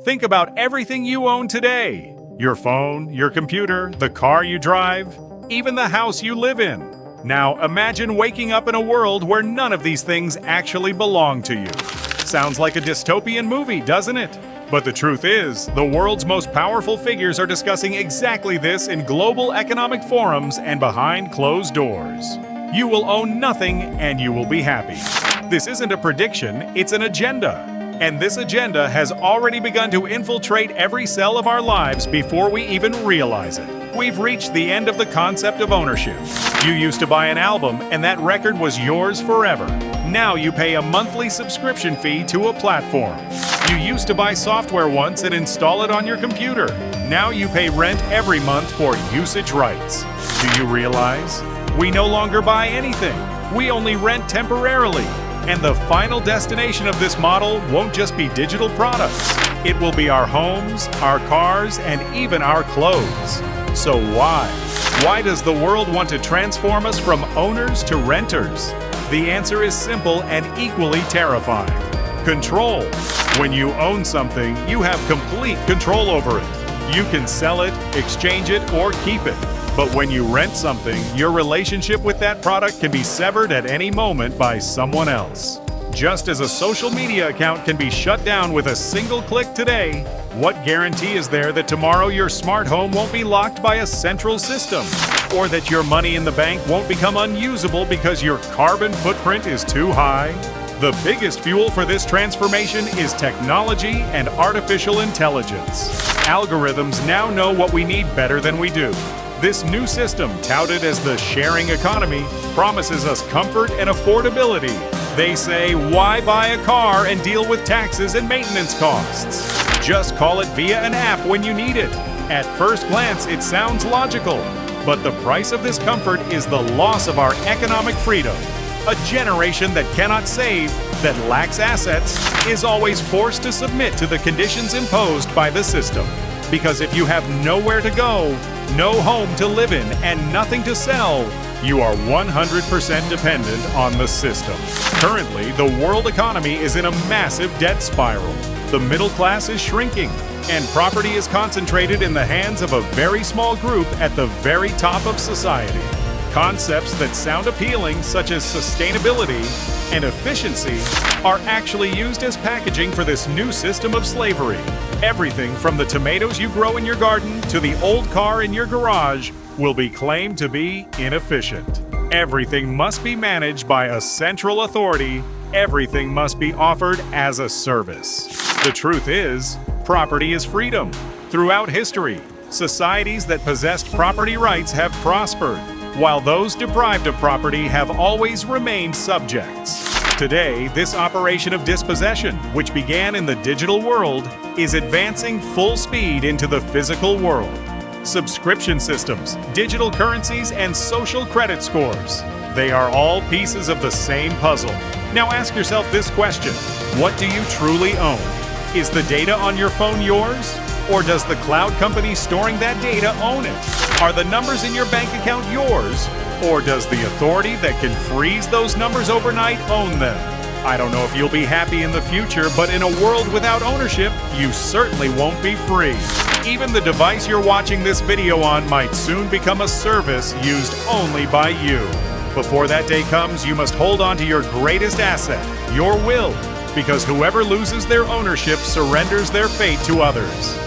Think about everything you own today. Your phone, your computer, the car you drive, even the house you live in. Now imagine waking up in a world where none of these things actually belong to you. Sounds like a dystopian movie, doesn't it? But the truth is, the world's most powerful figures are discussing exactly this in global economic forums and behind closed doors. You will own nothing and you will be happy. This isn't a prediction, it's an agenda. And this agenda has already begun to infiltrate every cell of our lives before we even realize it. We've reached the end of the concept of ownership. You used to buy an album and that record was yours forever. Now you pay a monthly subscription fee to a platform. You used to buy software once and install it on your computer. Now you pay rent every month for usage rights. Do you realize? We no longer buy anything. We only rent temporarily. And the final destination of this model won't just be digital products. It will be our homes, our cars, and even our clothes. So why? Why does the world want to transform us from owners to renters? The answer is simple and equally terrifying. Control. When you own something, you have complete control over it. You can sell it, exchange it, or keep it. But when you rent something, your relationship with that product can be severed at any moment by someone else. Just as a social media account can be shut down with a single click today, what guarantee is there that tomorrow your smart home won't be locked by a central system? Or that your money in the bank won't become unusable because your carbon footprint is too high? The biggest fuel for this transformation is technology and artificial intelligence. Algorithms now know what we need better than we do. This new system, touted as the sharing economy, promises us comfort and affordability. They say, why buy a car and deal with taxes and maintenance costs? Just call it via an app when you need it. At first glance, it sounds logical. But the price of this comfort is the loss of our economic freedom. A generation that cannot save, that lacks assets, is always forced to submit to the conditions imposed by the system. Because if you have nowhere to go, no home to live in, and nothing to sell, you are 100% dependent on the system. Currently, the world economy is in a massive debt spiral. The middle class is shrinking, and property is concentrated in the hands of a very small group at the very top of society. Concepts that sound appealing, such as sustainability and efficiency, are actually used as packaging for this new system of slavery. Everything from the tomatoes you grow in your garden to the old car in your garage will be claimed to be inefficient. Everything must be managed by a central authority. Everything must be offered as a service. The truth is, property is freedom. Throughout history, societies that possessed property rights have prospered, while those deprived of property have always remained subjects. Today, this operation of dispossession, which began in the digital world, is advancing full speed into the physical world. Subscription systems, digital currencies, and social credit scores. They are all pieces of the same puzzle. Now ask yourself this question: what do you truly own? Is the data on your phone yours? Or does the cloud company storing that data own it? Are the numbers in your bank account yours? Or does the authority that can freeze those numbers overnight own them? I don't know if you'll be happy in the future, but in a world without ownership, you certainly won't be free. Even the device you're watching this video on might soon become a service used only by you. Before that day comes, you must hold on to your greatest asset, your will, because whoever loses their ownership surrenders their fate to others.